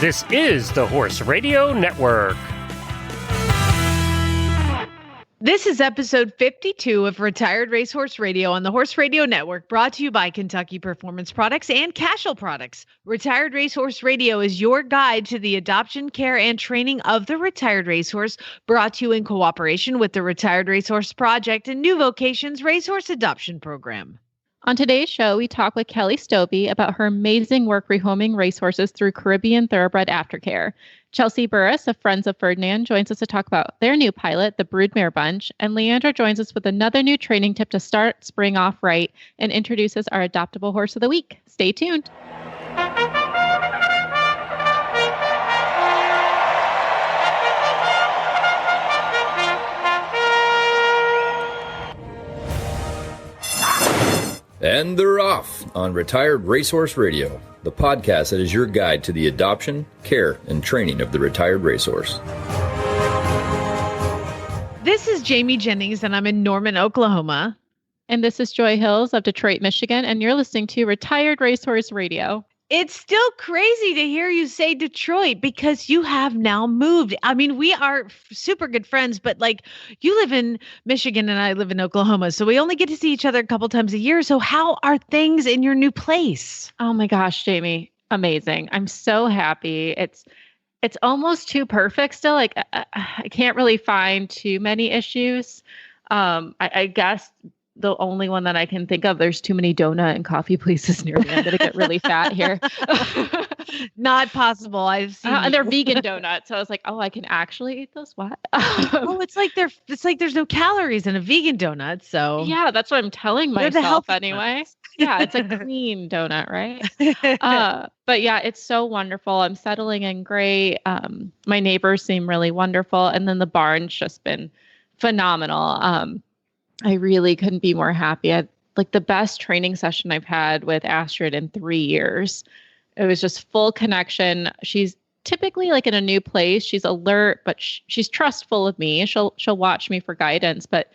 This is the Horse Radio Network. This is episode 52 of Retired Racehorse Radio on the Horse Radio Network, brought to you by Kentucky Performance Products and Cashel Products. Retired Racehorse Radio is your guide to the adoption, care, and training of the retired racehorse, brought to you in cooperation with the Retired Racehorse Project and New Vocations Racehorse Adoption Program. On today's show, we talk with Kelley Stobie about her amazing work rehoming racehorses through Caribbean Thoroughbred Aftercare. Chelsey Burris of Friends of Ferdinand joins us to talk about their new pilot, the Broodmare Bunch, and Leandra joins us with another new training tip to start spring off right and introduces our Adoptable Horse of the Week. Stay tuned. And they're off on Retired Racehorse Radio, the podcast that is your guide to the adoption, care, and training of the retired racehorse. This is Jamie Jennings, and I'm in Norman, Oklahoma. And this is Joy Hills of Detroit, Michigan, and you're listening to Retired Racehorse Radio. It's still crazy to hear you say Detroit because you have now moved. I mean, we are super good friends, but like you live in Michigan and I live in Oklahoma. So we only get to see each other a couple times a year. So how are things in your new place? Oh my gosh, Jamie. Amazing. I'm so happy. It's almost too perfect still. Like I can't really find too many issues. I guess the only one that I can think of, there's too many donut and coffee places near me. I'm going to get really fat here. Not possible. I've seen and they're vegan donuts. So I was like, oh, I can actually eat those? What? Oh, it's like there's no calories in a vegan donut. So yeah, that's what I'm telling myself anyway. Yeah, it's a clean donut, right? But yeah, it's so wonderful. I'm settling in great. My neighbors seem really wonderful. And then the barn's just been phenomenal. I really couldn't be more happy. I like the best training session I've had with Astrid in 3 years. It was just full connection. She's typically like in a new place. She's alert, but she's trustful of me. She'll watch me for guidance. But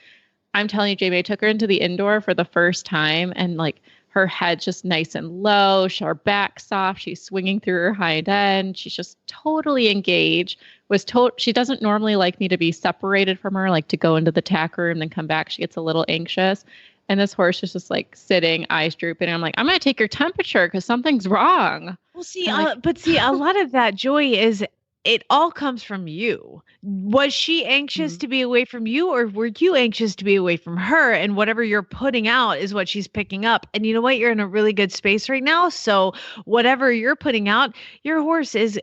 I'm telling you, Jamie, I took her into the indoor for the first time, and like her head's just nice and low. Her back soft. She's swinging through her hind end. She's just totally engaged. She doesn't normally like me to be separated from her, like to go into the tack room, then come back. She gets a little anxious. And this horse is just like sitting, eyes drooping. And I'm like, I'm going to take your temperature because something's wrong. Well, see, a lot of that, Joy, is it all comes from you. Was she anxious to be away from you, or were you anxious to be away from her? And whatever you're putting out is what she's picking up. And you know what? You're in a really good space right now. So whatever you're putting out, your horse is,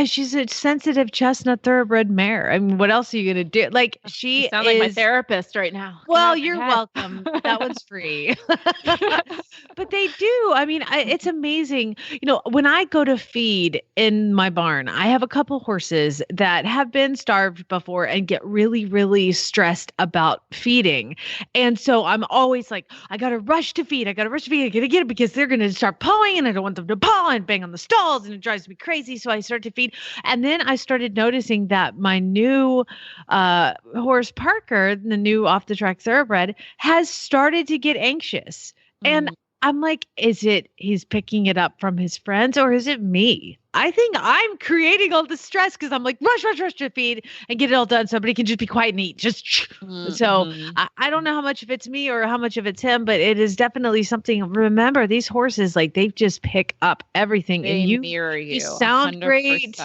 she's a sensitive chestnut thoroughbred mare. I mean, what else are you going to do? Like you sound like my therapist right now. Well, you're welcome. That one's free. But they do. I mean, it's amazing. You know, when I go to feed in my barn, I have a couple horses that have been starved before and get really, really stressed about feeding. And so I'm always like, I got to rush to feed. I got to get it because they're going to start pawing and I don't want them to paw and bang on the stalls and it drives me crazy. So I start to feed. And then I started noticing that my new horse Parker, the new off the track thoroughbred, has started to get anxious. And I'm like, is it he's picking it up from his friends or is it me? I think I'm creating all the stress because I'm like, rush to feed and get it all done. Somebody can just be quiet and eat. So I don't know how much of it's me or how much of it's him, but it is definitely something. Remember, these horses, like they just pick up everything. They and you mirror you. You sound 100%. Great.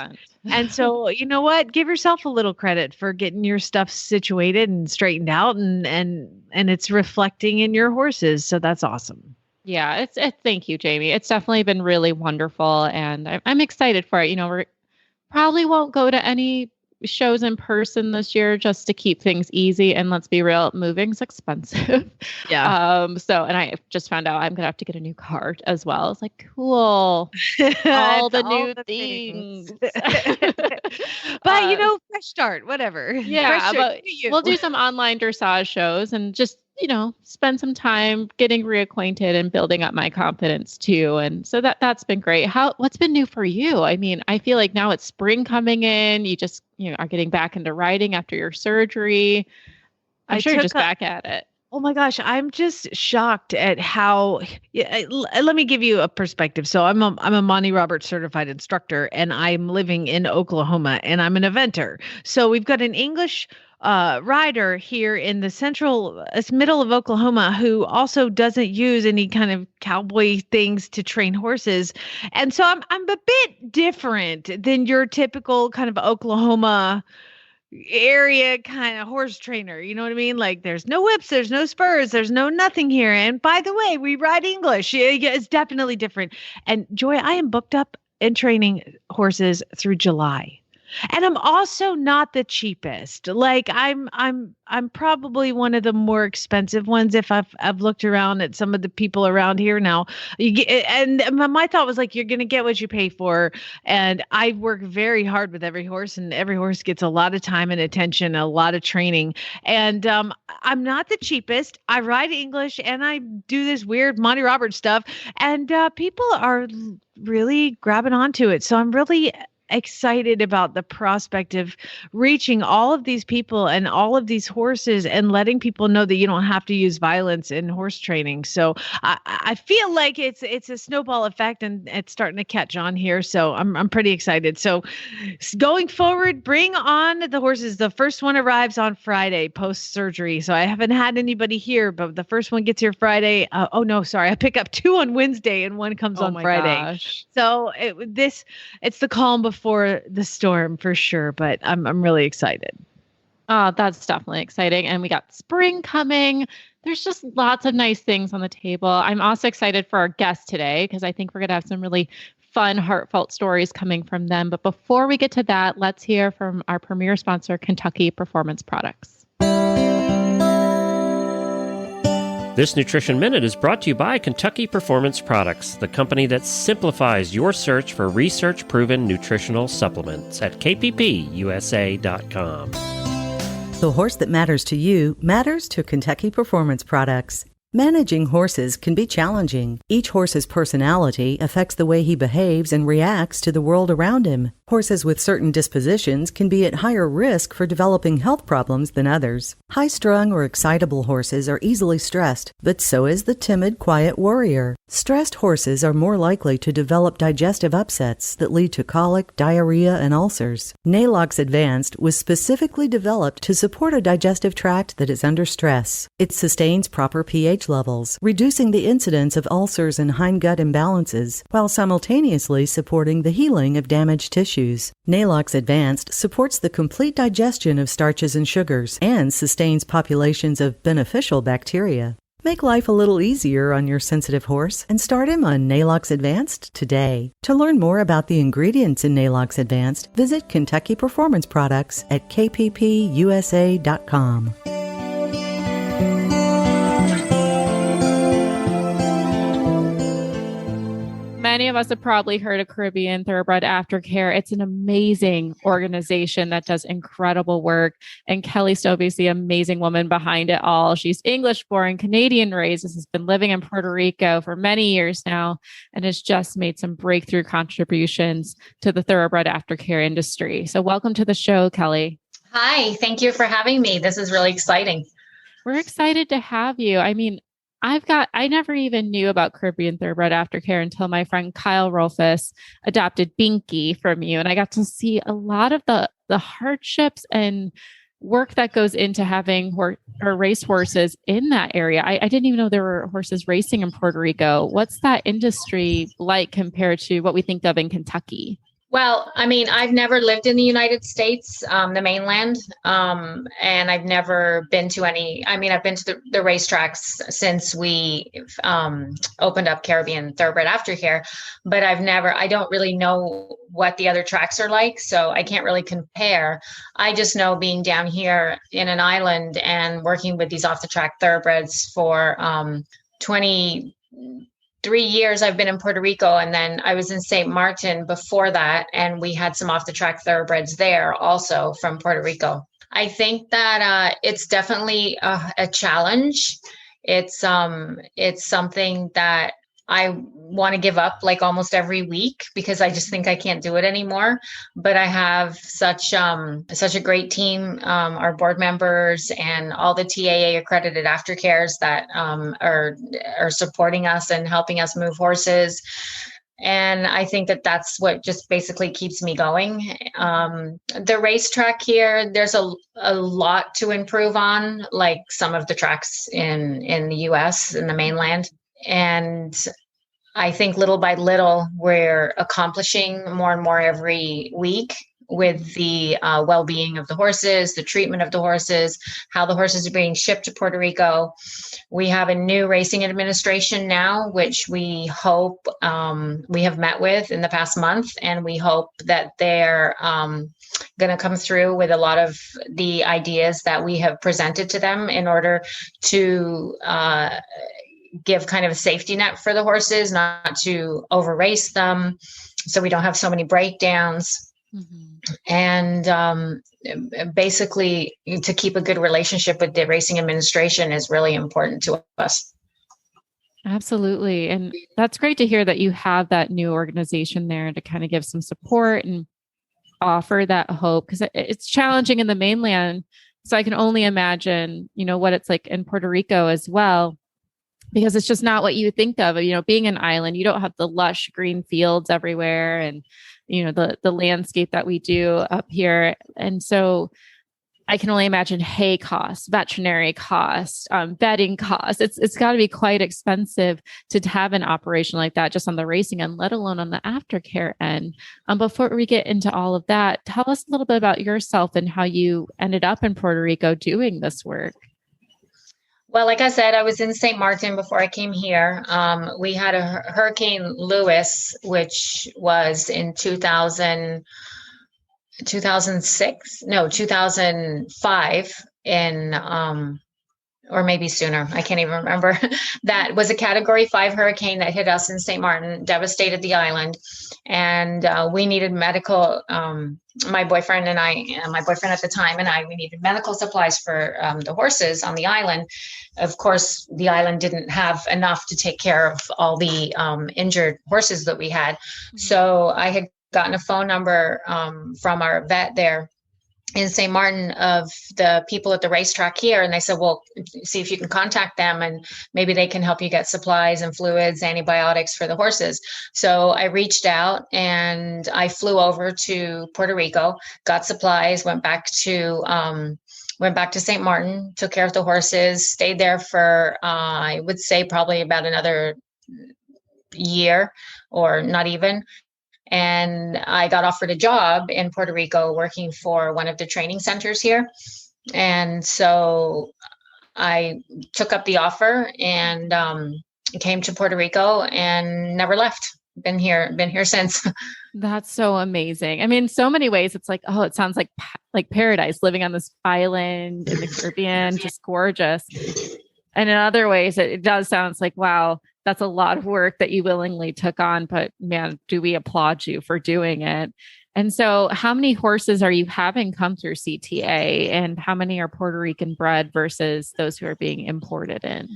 And so, you know what? Give yourself a little credit for getting your stuff situated and straightened out and it's reflecting in your horses. So that's awesome. Yeah, thank you, Jamie. It's definitely been really wonderful, and I'm excited for it. You know, we probably won't go to any shows in person this year just to keep things easy. And let's be real, moving's expensive. Yeah. And I just found out I'm gonna have to get a new cart as well. It's like, cool, all the new things. But you know, fresh start, whatever. Yeah, but we'll do some online dressage shows and just, you know, spend some time getting reacquainted and building up my confidence too. And so that's been great. What's been new for you? I mean, I feel like now it's spring coming in. You just, are getting back into riding after your surgery. I'm sure you're just back at it. Oh my gosh, I'm just shocked at how. Let me give you a perspective. So I'm a Monty Roberts certified instructor, and I'm living in Oklahoma, and I'm an eventer. So we've got an English rider here in the middle of Oklahoma who also doesn't use any kind of cowboy things to train horses, and so I'm a bit different than your typical kind of Oklahoma area kind of horse trainer. You know what I mean? Like there's no whips, there's no spurs, there's no nothing here. And by the way, we ride English. Yeah, it's definitely different. And Joy, I am booked up in training horses through July. And I'm also not the cheapest. Like I'm probably one of the more expensive ones if I've looked around at some of the people around here now. And my thought was like, you're going to get what you pay for. And I work very hard with every horse, and every horse gets a lot of time and attention, a lot of training. And I'm not the cheapest. I ride English and I do this weird Monty Roberts stuff, and people are really grabbing onto it. So I'm really excited about the prospect of reaching all of these people and all of these horses and letting people know that you don't have to use violence in horse training. So I feel like it's a snowball effect, and it's starting to catch on here. So I'm pretty excited. So going forward, bring on the horses. The first one arrives on Friday post surgery. So I haven't had anybody here, but the first one gets here Friday. Oh no, sorry. I pick up 2 on Wednesday and 1 comes on Friday. Gosh. So it's the calm before the storm for sure, but I'm really excited. Oh, that's definitely exciting. And we got spring coming. There's just lots of nice things on the table. I'm also excited for our guest today because I think we're going to have some really fun, heartfelt stories coming from them. But before we get to that, let's hear from our premier sponsor, Kentucky Performance Products. This Nutrition Minute is brought to you by Kentucky Performance Products, the company that simplifies your search for research-proven nutritional supplements at kppusa.com. The horse that matters to you matters to Kentucky Performance Products. Managing horses can be challenging. Each horse's personality affects the way he behaves and reacts to the world around him. Horses with certain dispositions can be at higher risk for developing health problems than others. High-strung or excitable horses are easily stressed, but so is the timid, quiet warrior. Stressed horses are more likely to develop digestive upsets that lead to colic, diarrhea, and ulcers. Nalox Advanced was specifically developed to support a digestive tract that is under stress. It sustains proper pH levels, reducing the incidence of ulcers and hindgut imbalances, while simultaneously supporting the healing of damaged tissues. Nalox Advanced supports the complete digestion of starches and sugars and sustains populations of beneficial bacteria. Make life a little easier on your sensitive horse and start him on Nalox Advanced today. To learn more about the ingredients in Nalox Advanced, visit Kentucky Performance Products at kppusa.com. Many of us have probably heard of Caribbean Thoroughbred Aftercare. It's an amazing organization that does incredible work. And Kelley Stobie is the amazing woman behind it all. She's English-born, Canadian-raised, has been living in Puerto Rico for many years now, and has just made some breakthrough contributions to the thoroughbred aftercare industry. So welcome to the show, Kelley. Hi, thank you for having me. This is really exciting. We're excited to have you. I mean, I never even knew about Caribbean Thoroughbred Aftercare until my friend Kyle Rolfus adopted Binky from you. And I got to see a lot of the hardships and work that goes into having racehorses in that area. I didn't even know there were horses racing in Puerto Rico. What's that industry like compared to what we think of in Kentucky? Well, I mean, I've never lived in the United States, the mainland, and I've never been to I've been to the racetracks since we opened up Caribbean Thoroughbred Aftercare, but I don't really know what the other tracks are like, so I can't really compare. I just know being down here in an island and working with these off-the-track thoroughbreds for 23 years I've been in Puerto Rico, and then I was in St. Martin before that, and we had some off-the-track thoroughbreds there also from Puerto Rico. I think that it's definitely a challenge. It's something that I want to give up like almost every week because I just think I can't do it anymore. But I have such a great team, our board members and all the TAA accredited aftercares that are supporting us and helping us move horses. And I think that that's what just basically keeps me going. The racetrack here, there's a lot to improve on, like some of the tracks in the US, in the mainland. And I think little by little, we're accomplishing more and more every week with the well-being of the horses, the treatment of the horses, how the horses are being shipped to Puerto Rico. We have a new racing administration now, which we hope we have met with in the past month, and we hope that they're going to come through with a lot of the ideas that we have presented to them in order to give kind of a safety net for the horses, not to over race them, so we don't have so many breakdowns. And basically, to keep a good relationship with the racing administration is really important to us. Absolutely. And that's great to hear that you have that new organization there to kind of give some support and offer that hope, because it's challenging in the mainland. So I can only imagine, what it's like in Puerto Rico as well, because it's just not what you think of, being an island. You don't have the lush green fields everywhere and the landscape that we do up here. And so I can only imagine hay costs, veterinary costs, bedding costs. It's got to be quite expensive to have an operation like that, just on the racing end, let alone on the aftercare end. Before we get into all of that, tell us a little bit about yourself and how you ended up in Puerto Rico doing this work. Well, like I said, I was in St. Martin before I came here. We had a Hurricane Lewis, which was in 2005 or maybe sooner. I can't even remember. That was a Category 5 hurricane that hit us in St. Martin, devastated the island. And we needed medical, my boyfriend at the time and I, we needed medical supplies for the horses on the island. Of course, the island didn't have enough to take care of all the injured horses that we had. Mm-hmm. So I had gotten a phone number from our vet there in St. Martin of the people at the racetrack here. And they said, well, see if you can contact them and maybe they can help you get supplies and fluids, antibiotics for the horses. So I reached out and I flew over to Puerto Rico, got supplies, went back to St. Martin, took care of the horses, stayed there for, I would say probably about another year or not even. And I got offered a job in Puerto Rico working for one of the training centers here. And so I took up the offer and came to Puerto Rico and never left. Been here since. That's so amazing. I mean, in so many ways, it's like, oh, it sounds like paradise, living on this island in the Caribbean, just gorgeous. And in other ways, it does sound like, wow, that's a lot of work that you willingly took on, but man, do we applaud you for doing it. And so how many horses are you having come through CTA, and how many are Puerto Rican bred versus those who are being imported in?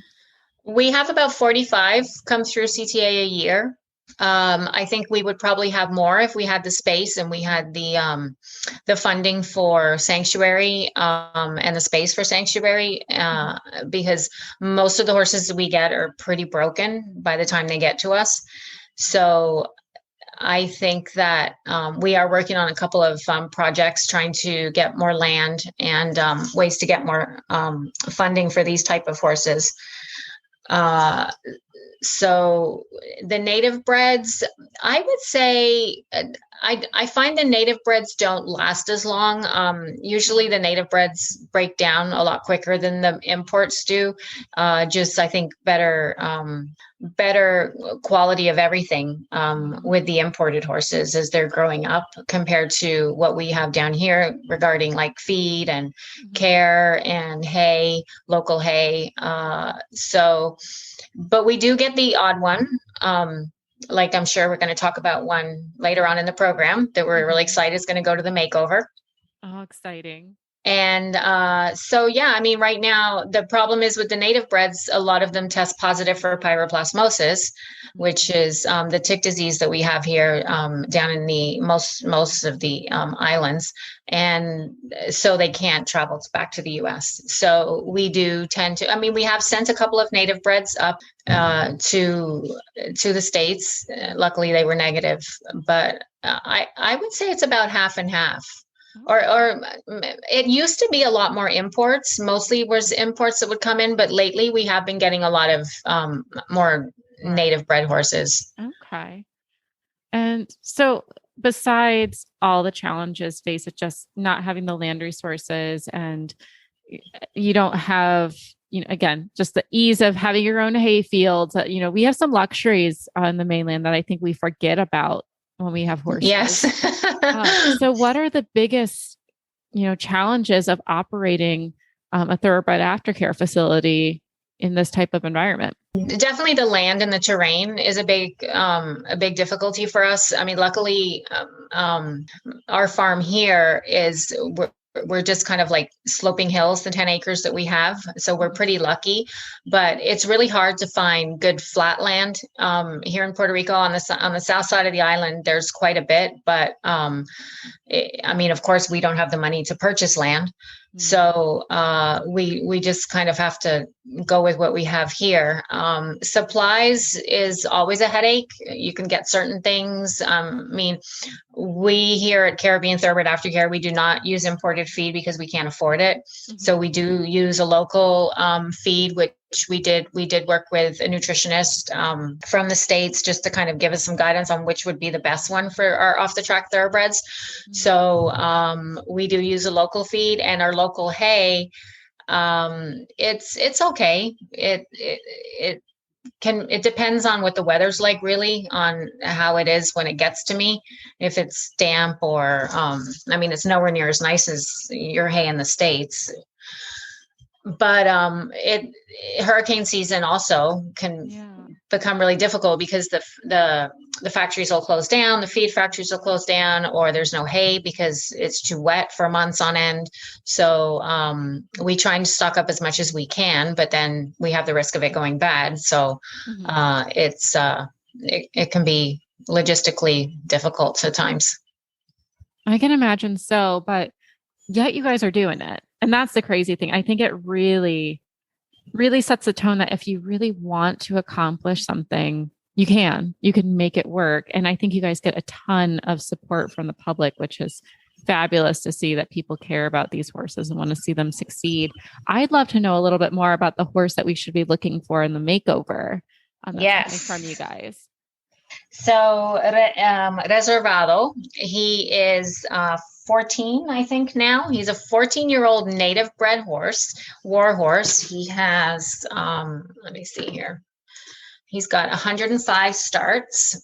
We have about 45 come through CTA a year. I think we would probably have more if we had the space and we had the funding for sanctuary and the space for sanctuary, because most of the horses we get are pretty broken by the time they get to us. So I think that we are working on a couple of projects trying to get more land and ways to get more funding for these type of horses. So the native breds, I would say, I find the native breds don't last as long. Usually the native breds break down a lot quicker than the imports do. Just, I think, better quality of everything with the imported horses as they're growing up compared to what we have down here regarding like feed and care and hay, local hay. But we do get the odd one. Like I'm sure we're going to talk about one later on in the program that we're really excited is going to go to the makeover. Oh, exciting. And so, yeah, I mean, right now, the problem is with the native breds, a lot of them test positive for pyroplasmosis, which is the tick disease that we have here down in the most of the islands. And so they can't travel back to the US. So we do tend to, I mean, we have sent a couple of native breds up to the States. Luckily, they were negative, but I would say it's about half and half. Or it used to be a lot more imports. Mostly was imports that would come in, but lately we have been getting a lot of more native bred horses. Okay. And so besides all the challenges faced with just not having the land resources, and you don't have, again, just the ease of having your own hay fields, we have some luxuries on the mainland that I think we forget about when we have horses. Yes. So what are the biggest, challenges of operating a thoroughbred aftercare facility in this type of environment? Definitely the land and the terrain is a big difficulty for us. I mean, luckily, our farm here we're just kind of like sloping hills, the 10 acres that we have. So we're pretty lucky, but it's really hard to find good flat land here in Puerto Rico. On the south side of the island, there's quite a bit, but I mean, of course, we don't have the money to purchase land. So we just kind of have to go with what we have here. Supplies is always a headache. You can get certain things. I mean, we here at Caribbean Thoroughbred Aftercare, we do not use imported feed because we can't afford it. So we do use a local feed, which we did work with a nutritionist from the States just to kind of give us some guidance on which would be the best one for our off the track thoroughbreds. So we do use a local feed, and our local hay. It's okay. It depends on what the weather's like, really, on how it is when it gets to me. If it's damp or, I mean, it's nowhere near as nice as your hay in the States. But hurricane season also can become really difficult because the factories will close down, the feed factories will close down, or there's no hay because it's too wet for months on end. So we try and stock up as much as we can, but then we have the risk of it going bad. So it can be logistically difficult at times. I can imagine so, but yet you guys are doing it. And that's the crazy thing. I think it really, really sets the tone that if you really want to accomplish something, you can make it work. And I think you guys get a ton of support from the public, which is fabulous to see that people care about these horses and want to see them succeed. I'd love to know a little bit more about the horse that we should be looking for in the makeover. Yes. From you guys. So Reservado, he is 14, I think now. He's a 14-year-old native bred war horse. He has, let me see here. He's got 105 starts.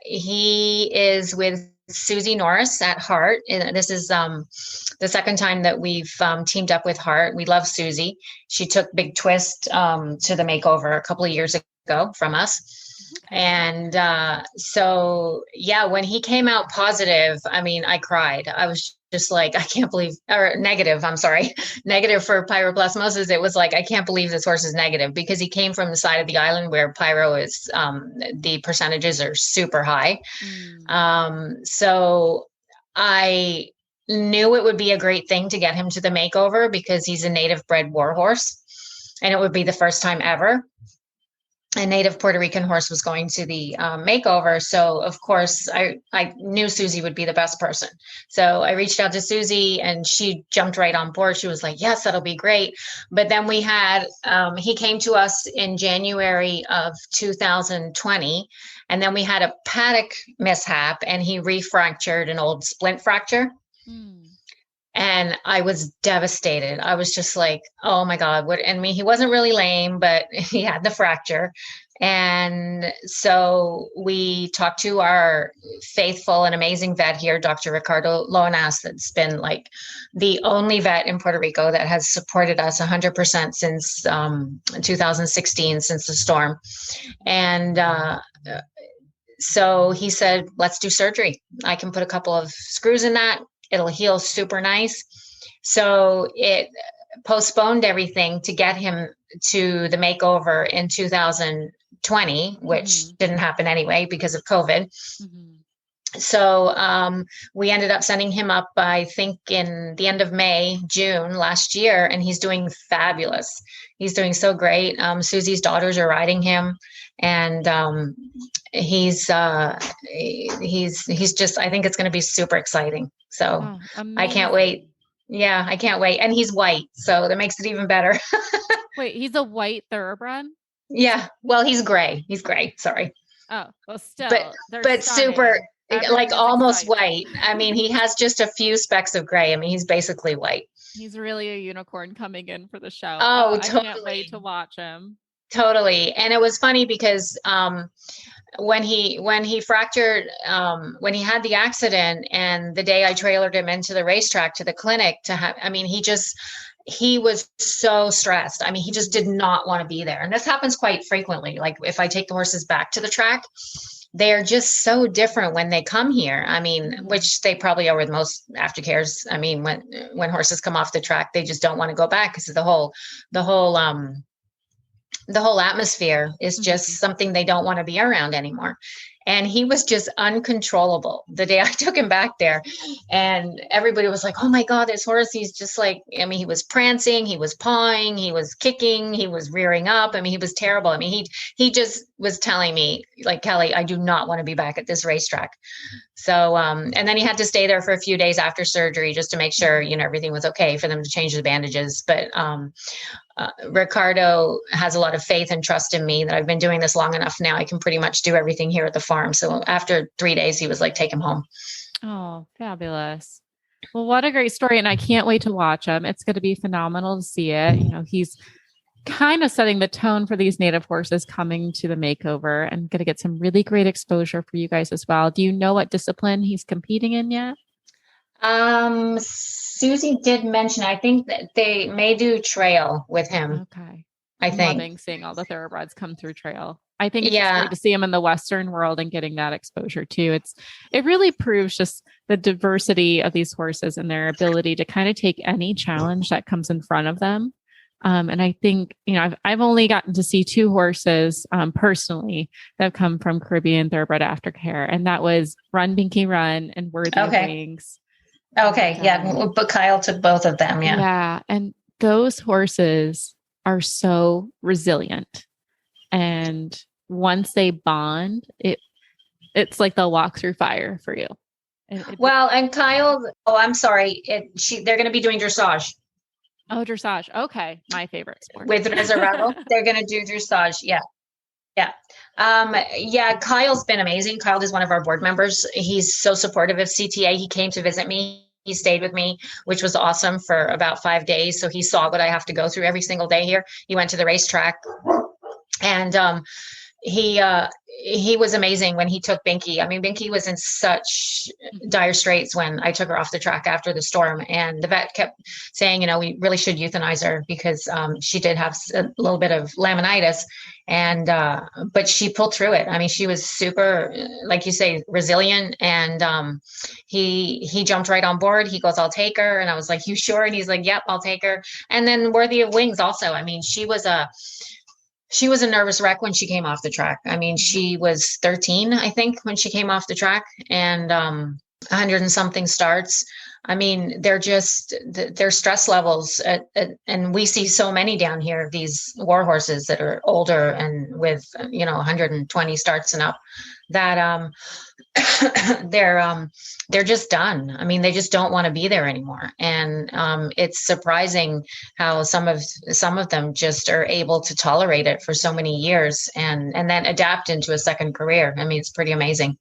He is with Susie Norris at Heart. And this is the second time that we've teamed up with Heart. We love Susie. She took Big Twist to the makeover a couple of years ago from us. And so, yeah, when he came out positive, I mean, I cried. I was just like, I can't believe, or negative, I'm sorry, negative for pyroplasmosis. It was like, I can't believe this horse is negative, because he came from the side of the island where pyro is, the percentages are super high. So I knew it would be a great thing to get him to the makeover because he's a native bred war horse, and it would be the first time ever a native Puerto Rican horse was going to the makeover. So of course I knew Susie would be the best person. So I reached out to Susie and she jumped right on board. She was like, yes, that'll be great. But then we had, he came to us in January of 2020. And then we had a paddock mishap and he refractured an old splint fracture. And I was devastated. I was just like, oh my God, what? And he wasn't really lame, but he had the fracture. And so we talked to our faithful and amazing vet here, Dr. Ricardo Loanas, that's been like the only vet in Puerto Rico that has supported us 100% since 2016, since the storm. And so he said, let's do surgery. I can put a couple of screws in that. It'll heal super nice. So it postponed everything to get him to the makeover in 2020, which didn't happen anyway because of COVID. So we ended up sending him up, I think, in the end of May, June last year, and he's doing fabulous. He's doing so great. Susie's daughters are riding him, and he's just, I think it's going to be super exciting. So I can't wait. Yeah, I can't wait. And he's white, so that makes it even better. Wait, he's a white thoroughbred? Yeah. Well, he's gray. He's gray. Sorry. Oh, well, still, but super. Like almost white. I mean, he has just a few specks of gray. I mean, he's basically white. He's really a unicorn coming in for the show. Oh, totally. I can't wait to watch him. Totally. And it was funny because when he fractured, when he had the accident, and the day I trailered him into the racetrack to the clinic to have, I mean, he was so stressed. I mean, he just did not want to be there. And this happens quite frequently. Like if I take the horses back to the track, they're just so different when they come here. I mean, which they probably are with most aftercares. I mean, when horses come off the track, they just don't want to go back because the whole atmosphere is just something they don't want to be around anymore. And he was just uncontrollable the day I took him back there. And everybody was like, oh my God, this horse, he's just like, I mean, he was prancing, he was pawing, he was kicking, he was rearing up. I mean, he was terrible. I mean, he just was telling me like, Kelley, I do not want to be back at this racetrack. So, and then he had to stay there for a few days after surgery just to make sure, everything was okay for them to change the bandages. But Ricardo has a lot of faith and trust in me that I've been doing this long enough now. I can pretty much do everything here at the farm. So after 3 days, he was like, take him home. Oh, fabulous. Well, what a great story. And I can't wait to watch him. It's going to be phenomenal to see it. He's kind of setting the tone for these native horses coming to the makeover, and going to get some really great exposure for you guys as well. Do you know what discipline he's competing in yet? Susie did mention, I think that they may do trail with him. Okay. I'm loving seeing all the thoroughbreds come through trail. I think it's great to see them in the Western world and getting that exposure too. It really proves just the diversity of these horses and their ability to kind of take any challenge that comes in front of them. And I think, I've only gotten to see 2 horses personally that have come from Caribbean Thoroughbred Aftercare. And that was Run Binky Run and Worthy of Wings. Okay. Yeah. But Kyle took both of them. Yeah. Yeah. And those horses are so resilient. And once they bond, it's like they'll walk through fire for you. And Kyle, I'm sorry. They're going to be doing dressage. Oh, dressage. Okay. My favorite sport. With Reservado, they're going to do dressage. Yeah. Yeah. Kyle's been amazing. Kyle is one of our board members. He's so supportive of CTA. He came to visit me. He stayed with me, which was awesome, for about 5 days. So he saw what I have to go through every single day here. He went to the racetrack, and he was amazing when he took Binky. I mean, Binky was in such dire straits when I took her off the track after the storm, and the vet kept saying, we really should euthanize her because she did have a little bit of laminitis, and but she pulled through it. I mean, she was super, like you say, resilient, and he jumped right on board. He goes, I'll take her. And I was like, you sure? And he's like, yep, I'll take her. And then Worthy of Wings also. I mean, she was a nervous wreck when she came off the track. I mean, she was 13, I think, when she came off the track, and 100 and something starts. I mean, they're just, their stress levels, and we see so many down here, these war horses that are older and with, 120 starts and up, that they're just done. I mean, they just don't want to be there anymore. And it's surprising how some of them just are able to tolerate it for so many years and then adapt into a second career. I mean, it's pretty amazing.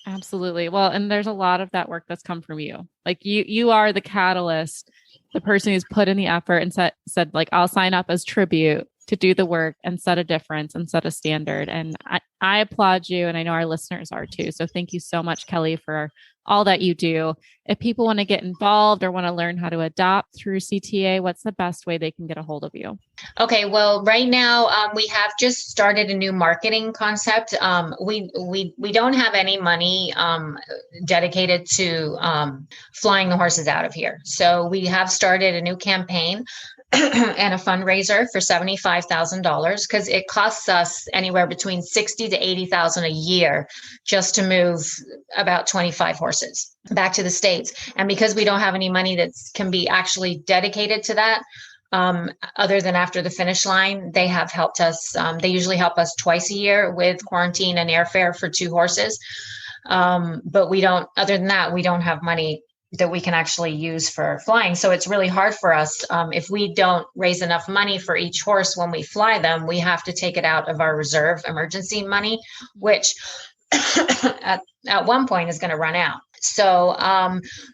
Absolutely. Well, and there's a lot of that work that's come from you. Like you are the catalyst, the person who's put in the effort and said like, I'll sign up as tribute to do the work and set a difference and set a standard. And I applaud you, and I know our listeners are too. So thank you so much, Kelley, for all that you do. If people want to get involved or want to learn how to adopt through CTA, what's the best way they can get a hold of you? Okay, well, right now we have just started a new marketing concept. We don't have any money dedicated to flying the horses out of here. So we have started a new campaign and a fundraiser for $75,000 because it costs us anywhere between $60,000 to $80,000 a year just to move about 25 horses back to the States. And because we don't have any money that can be actually dedicated to that, other than after the finish line, they have helped us. They usually help us twice a year with quarantine and airfare for 2 horses. But we don't, other than that, we don't have money that we can actually use for flying. So it's really hard for us. If we don't raise enough money for each horse when we fly them, we have to take it out of our reserve emergency money, which at one point is going to run out. So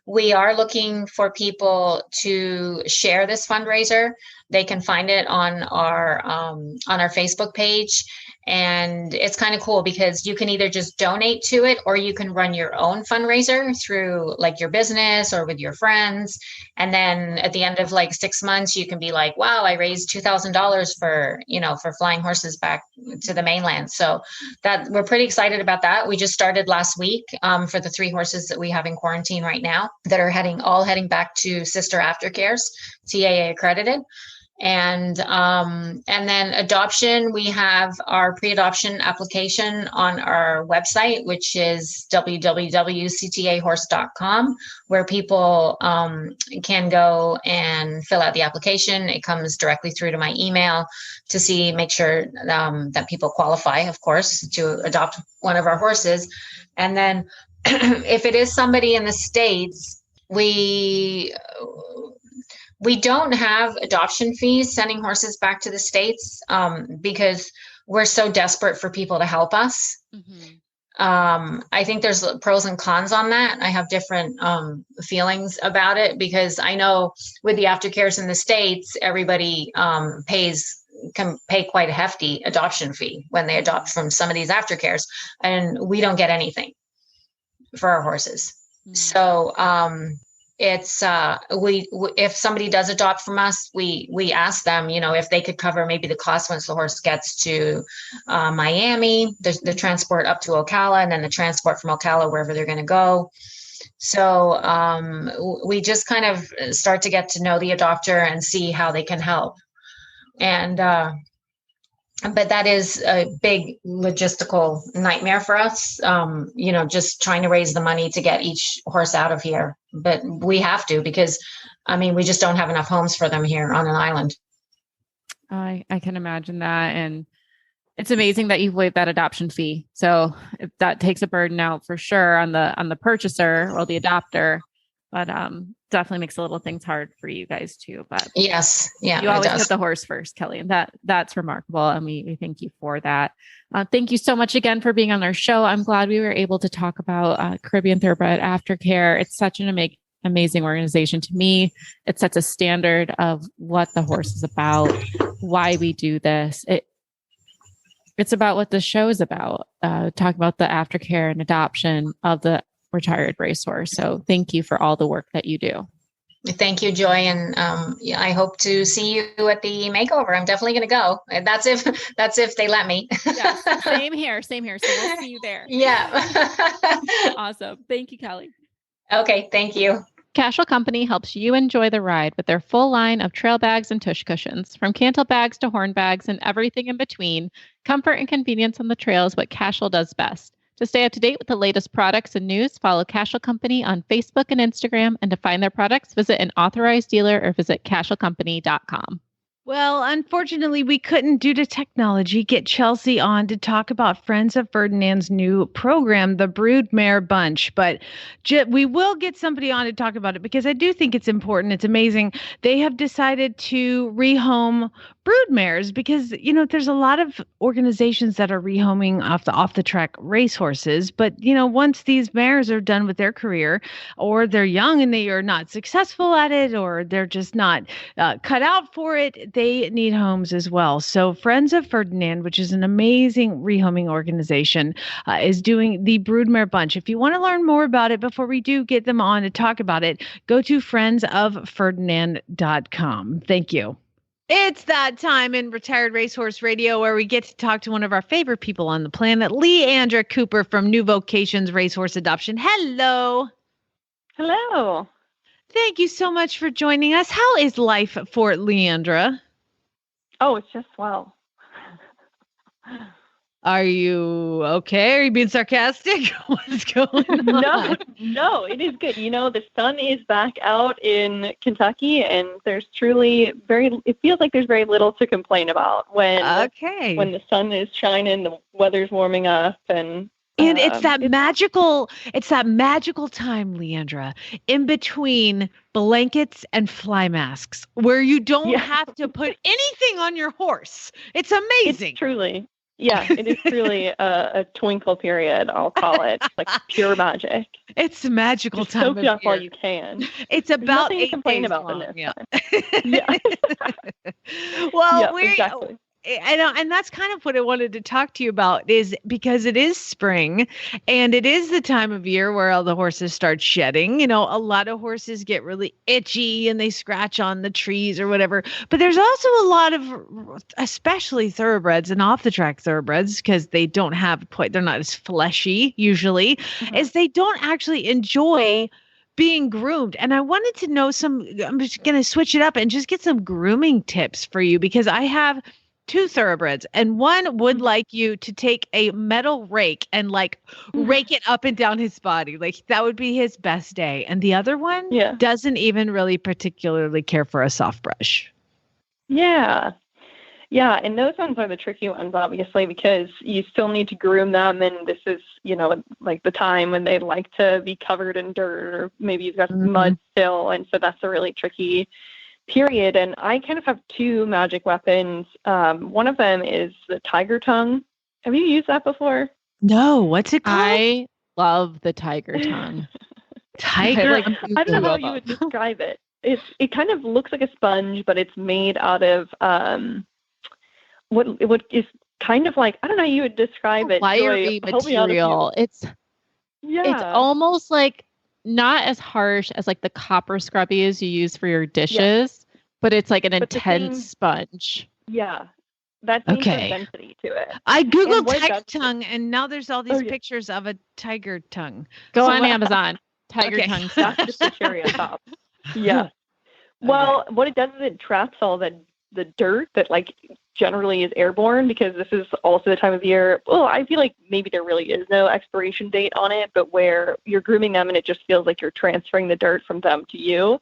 we are looking for people to share this fundraiser. They can find it on our Facebook page. And it's kind of cool because you can either just donate to it or you can run your own fundraiser through like your business or with your friends. And then at the end of like 6 months, you can be like, wow, I raised $2,000 for flying horses back to the mainland. So that we're pretty excited about that. We just started last week for the 3 horses that we have in quarantine right now that are heading back to sister aftercares, TAA accredited. And then adoption, we have our pre-adoption application on our website, which is www.ctahorse.com, where people can go and fill out the application. It comes directly through to my email to make sure that people qualify, of course, to adopt one of our horses. And then if it is somebody in the States, we don't have adoption fees sending horses back to the States because we're so desperate for people to help us. Mm-hmm. I think there's pros and cons on that. I have different feelings about it because I know with the aftercares in the States, everybody can pay quite a hefty adoption fee when they adopt from some of these aftercares, and we don't get anything for our horses. Mm-hmm. So it's if somebody does adopt from us, we ask them, if they could cover maybe the cost once the horse gets to Miami, the transport up to Ocala, and then the transport from Ocala wherever they're going to go. So we just kind of start to get to know the adopter and see how they can help. And but that is a big logistical nightmare for us, just trying to raise the money to get each horse out of here. But we have to because, we just don't have enough homes for them here on an island. I can imagine that. And it's amazing that you've waived that adoption fee. So if that takes a burden out for sure on the purchaser or the adopter, but definitely makes a little things hard for you guys too. But yes, yeah, you always put the horse first, Kelley, and that's remarkable. And we thank you for that. Thank you so much again for being on our show. I'm glad we were able to talk about Caribbean Thoroughbred Aftercare. It's such an amazing organization to me. It sets a standard of what the horse is about, why we do this. It's about what the show is about. Talk about the aftercare and adoption of the retired racehorse. So thank you for all the work that you do. Thank you, Joy. And I hope to see you at the makeover. I'm definitely going to go. That's if they let me. Yes, same here. So we'll see you there. Yeah. Awesome. Thank you, Kelley. Okay. Thank you. Cashel Company helps you enjoy the ride with their full line of trail bags and tush cushions. From cantle bags to horn bags and everything in between, comfort and convenience on the trail is what Cashel does best. To stay up to date with the latest products and news, follow Cashel Company on Facebook and Instagram. And to find their products, visit an authorized dealer or visit cashelcompany.com. Well, unfortunately, we couldn't, due to technology, get Chelsey on to talk about Friends of Ferdinand's new program, the Broodmare Bunch. But we will get somebody on to talk about it because I do think it's important. It's amazing. They have decided to rehome broodmares, because there's a lot of organizations that are rehoming off the track racehorses, but once these mares are done with their career, or they're young and they are not successful at it, or they're just not cut out for it, they need homes as well. So Friends of Ferdinand, which is an amazing rehoming organization, is doing the Broodmare Bunch. If you want to learn more about it before we do get them on to talk about it, go to friendsofferdinand.com. Thank you. It's that time in Retired Racehorse Radio where we get to talk to one of our favorite people on the planet, Leandra Cooper from New Vocations Racehorse Adoption. Hello. Hello. Thank you so much for joining us. How is life for Leandra? Oh, it's just swell. Are you okay? Are you being sarcastic? What's going on? No, it is good. The sun is back out in Kentucky, and there's truly it feels like there's very little to complain about when the sun is shining, the weather's warming up, and it's that magical time, Leandra, in between blankets and fly masks, where you don't have to put anything on your horse. It's amazing. It's truly. Yeah, it is truly a twinkle period, I'll call it. It's like pure magic. It's a magical Just time soak it up while you can. It's about nothing 8 to complain days about long. in this Yeah. time. Yeah. Well, exactly. And that's kind of what I wanted to talk to you about, is because it is spring and it is the time of year where all the horses start shedding. A lot of horses get really itchy and they scratch on the trees or whatever. But there's also a lot of, especially thoroughbreds and off the track thoroughbreds, because they're not as fleshy usually, as they don't actually enjoy being groomed. And I wanted to know I'm just going to switch it up and just get some grooming tips for you, because I have 2 thoroughbreds, and one would like you to take a metal rake and rake it up and down his body. Like that would be his best day. And the other one doesn't even really particularly care for a soft brush. Yeah. Yeah. And those ones are the tricky ones, obviously, because you still need to groom them. And this is, like the time when they like to be covered in dirt, or maybe you've got mud still. And so that's a really tricky period. And I kind of have 2 magic weapons. One of them is the tiger tongue. Have you used that before? No. What's it called? I love the tiger tongue. Tiger? I don't know how you would describe it. It kind of looks like a sponge, but it's made out of what is kind of like, I don't know how you would describe it. Wiry material. It's almost like not as harsh as like the copper scrubbies you use for your dishes, but it's like an intense sponge. Yeah. That's the density to it. I Googled tiger tongue, and now there's all these pictures of a tiger tongue. Go on Amazon. Tiger tongue stuff. That's just the cherry on top. Yeah. Well, what it does is it traps all the dirt that generally is airborne, because this is also the time of year. Well, I feel like maybe there really is no expiration date on it, but where you're grooming them and it just feels like you're transferring the dirt from them to you.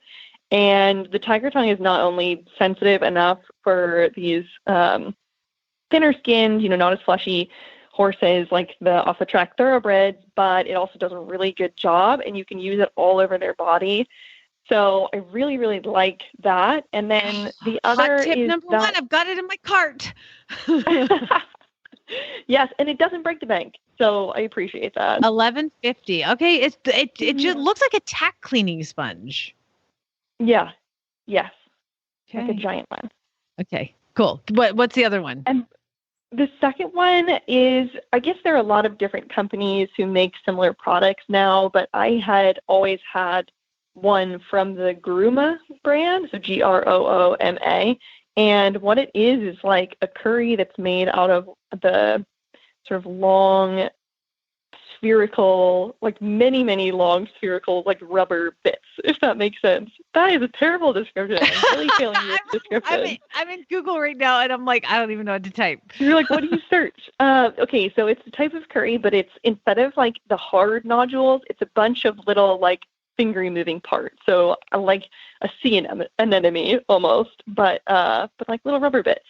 And the tiger tongue is not only sensitive enough for these thinner skinned, not as fleshy horses like the off the track thoroughbreds, but it also does a really good job, and you can use it all over their body. So I really, really like that. And then the other hot tip is number 1. I've got it in my cart. Yes, and it doesn't break the bank, so I appreciate that. $11.50. Okay, it just looks like a tack cleaning sponge. Yeah. Yes. Okay. Like a giant one. Okay. Cool. What's the other one? And the second one is, I guess there are a lot of different companies who make similar products now, but I had always had one from the Grooming brand, so Grooma. And what it is like a curry that's made out of the sort of long spherical, like many, many long spherical, like rubber bits, if that makes sense. That is a terrible description. I'm really failing your description. I'm in Google right now, and I'm like, I don't even know what to type. You're like, what do you search? Okay, so it's a type of curry, but it's, instead of like the hard nodules, it's a bunch of little like fingery moving parts. So like a sea anemone almost, but like little rubber bits.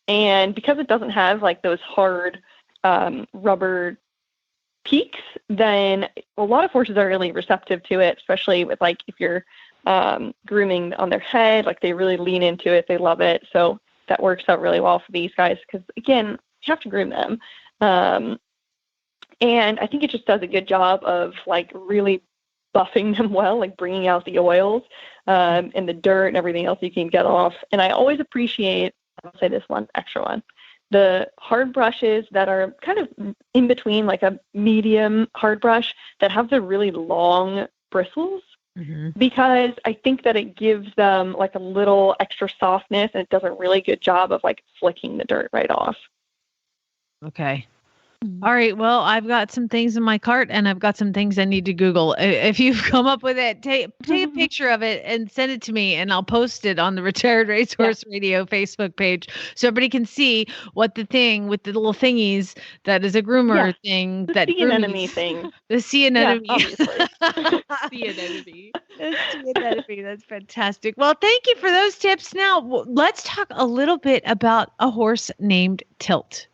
And because it doesn't have like those hard rubber peaks, then a lot of horses are really receptive to it, especially with like if you're grooming on their head, like they really lean into it, they love it. So that works out really well for these guys because, again, you have to groom them. And I think it just does a good job of like really buffing them well, like bringing out the oils and the dirt and everything else you can get off. And I always appreciate, I'll say this one extra one, the hard brushes that are kind of in between, like a medium hard brush that have the really long bristles, because I think that it gives them like a little extra softness, and it does a really good job of like flicking the dirt right off. Okay. All right. Well, I've got some things in my cart and I've got some things I need to Google. If you've come up with it, take a picture of it and send it to me, and I'll post it on the Retired Racehorse Radio Facebook page so everybody can see what the thing with the little thingies that is a groomer thing. The sea anemone thing. The sea anemone. Sea anemone. Sea anemone. That's fantastic. Well, thank you for those tips. Now, let's talk a little bit about a horse named Tilt.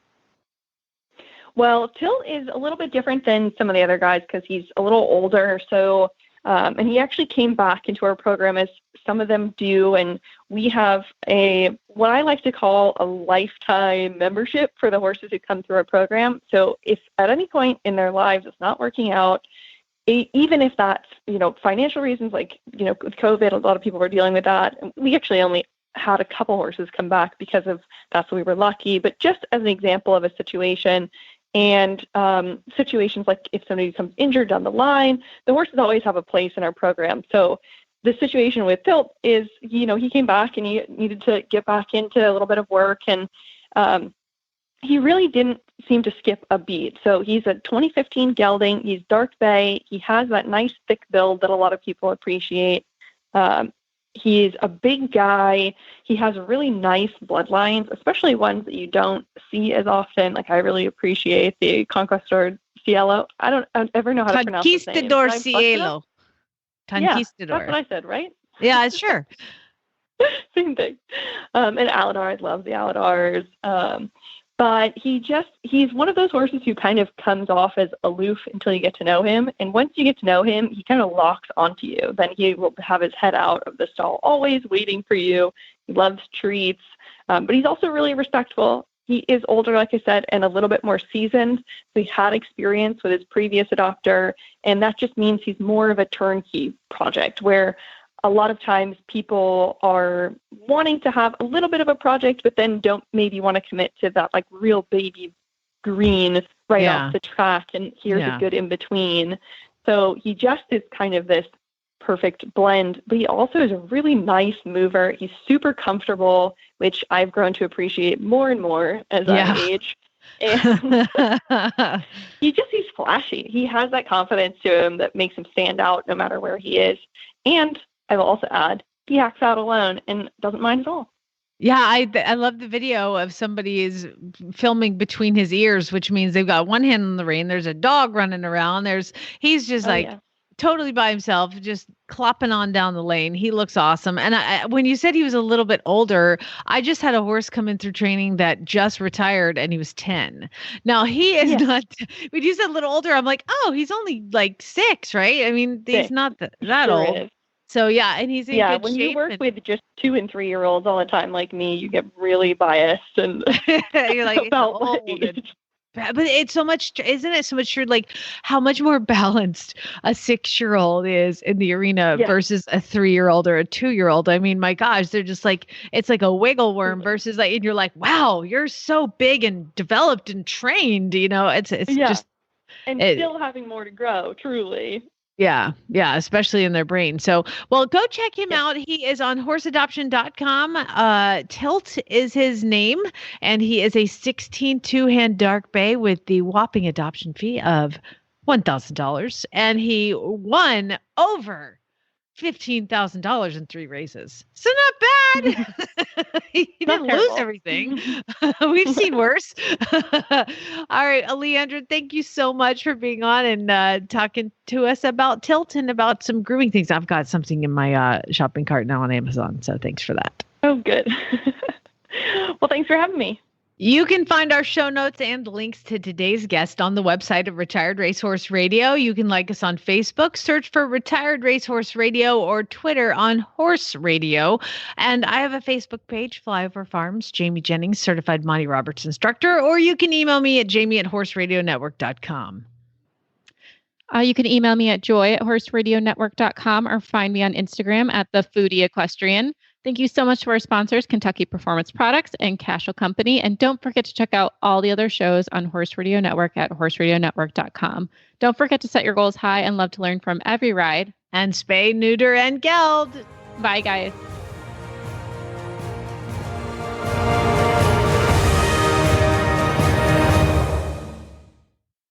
Well, Tilt is a little bit different than some of the other guys because he's a little older. So, and he actually came back into our program as some of them do. And we have what I like to call a lifetime membership for the horses who come through our program. So if at any point in their lives it's not working out, even if that's, financial reasons, like, with COVID, a lot of people were dealing with that. And we actually only had a couple horses come back because of that's we were lucky. But just as an example of a situation, and situations like if somebody becomes injured down the line, the horses always have a place in our program. So the situation with Tilt is, he came back and he needed to get back into a little bit of work, and he really didn't seem to skip a beat. So he's a 2015 gelding. He's dark bay. He has that nice thick build that a lot of people appreciate. He's a big guy. He has really nice bloodlines, especially ones that you don't see as often. Like I really appreciate the Conquistador Cielo. I don't ever know how to pronounce his name. Conquistador Cielo. Conquistador. Yeah, that's what I said, right? Yeah, sure. Same thing. And Aladar, I love the Aladars. But he's one of those horses who kind of comes off as aloof until you get to know him. And once you get to know him, he kind of locks onto you. Then he will have his head out of the stall, always waiting for you. He loves treats, but he's also really respectful. He is older, like I said, and a little bit more seasoned. So he had experience with his previous adopter. And that just means he's more of a turnkey project where a lot of times people are wanting to have a little bit of a project, but then don't maybe want to commit to that like real baby green right off the track. And here's a good in between. So he just is kind of this perfect blend, but he also is a really nice mover. He's super comfortable, which I've grown to appreciate more and more as I age. And he's flashy. He has that confidence to him that makes him stand out no matter where he is. And I will also add, he acts out alone and doesn't mind at all. Yeah, I love the video of somebody is filming between his ears, which means they've got one hand on the rein. There's a dog running around. He's just totally by himself, just clopping on down the lane. He looks awesome. And when you said he was a little bit older, I just had a horse come in through training that just retired and he was 10. Now he is not, when you said a little older, I'm like, oh, he's only like 6, right? I mean, he's not that old. Is. So and he's in good when shape. You work with just 2 and 3 year olds all the time like me, you get really biased and you're like about old. But it's so much, isn't it so much true? Like how much more balanced a 6-year-old is in the arena versus a 3-year-old or a 2-year-old. I mean, my gosh, they're just like, it's like a wiggle worm versus like, and you're like, wow, you're so big and developed and trained, it's just. And still having more to grow, truly. Yeah, especially in their brain. So, well, go check him out. He is on horseadoption.com. Tilt is his name, and he is a 16 two-hand dark bay with the whopping adoption fee of $1,000. And he won over $15,000 in 3 races. So not bad. He didn't lose everything. We've seen worse. All right, Leandra, thank you so much for being on and talking to us about Tilt and about some grooming things. I've got something in my shopping cart now on Amazon, so thanks for that. Oh, good. Well, thanks for having me. You can find our show notes and links to today's guest on the website of Retired Racehorse Radio. You can like us on Facebook, search for Retired Racehorse Radio, or Twitter on Horse Radio. And I have a Facebook page, Flyover Farms, Jamie Jennings, Certified Monty Roberts Instructor, or you can email me at jamie@horseradionetwork.com. You can email me at joy@horseradionetwork.com or find me on Instagram at the Foodie Equestrian. Thank you so much to our sponsors, Kentucky Performance Products and Cashel Company. And don't forget to check out all the other shows on Horse Radio Network at horseradionetwork.com. Don't forget to set your goals high and love to learn from every ride. And spay, neuter, and geld. Bye, guys.